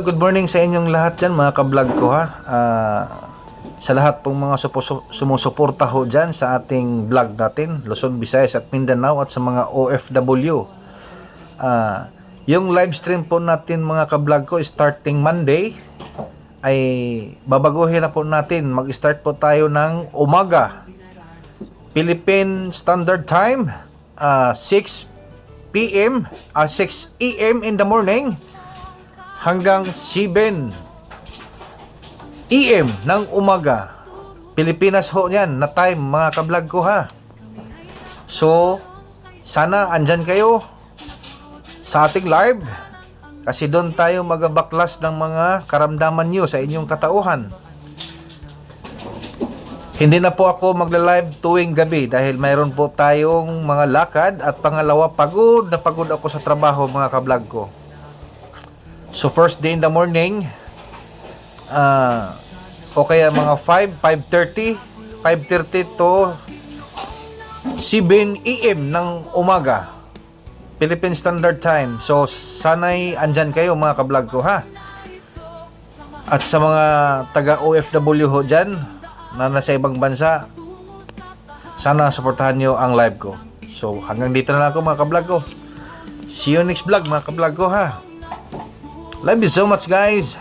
Good morning sa inyong lahat dyan mga ka-vlog ko ha. Sa lahat pong mga sumusuporta ho dyan sa ating vlog natin, Luzon, Visayas at Mindanao, at sa mga OFW. Yung live stream po natin mga ka-vlog ko starting Monday ay babaguhin na po natin. Mag-start po tayo ng umaga Philippine Standard Time, 6 PM, 6 AM in the morning hanggang 7 AM ng umaga. Pilipinas ho yan na time mga ka-vlog ko ha. So, sana andyan kayo sa ating live kasi doon tayo magabaklas ng mga karamdaman nyo sa inyong katauhan. Hindi na po ako magla-live tuwing gabi dahil mayroon po tayong mga lakad, at pangalawa, pagod na pagod ako sa trabaho mga ka-vlog ko. So first day in the morning, o kaya mga 5:30 to 7 AM ng umaga Philippine Standard Time. So sana'y andyan kayo mga ka-vlog ko ha. At sa mga taga OFW ho dyan na nasa ibang bansa, sana suportahan nyo ang live ko. So hanggang dito na lang ako mga ka-vlog ko. See you next vlog mga ka-vlog ko ha. Love you so much guys.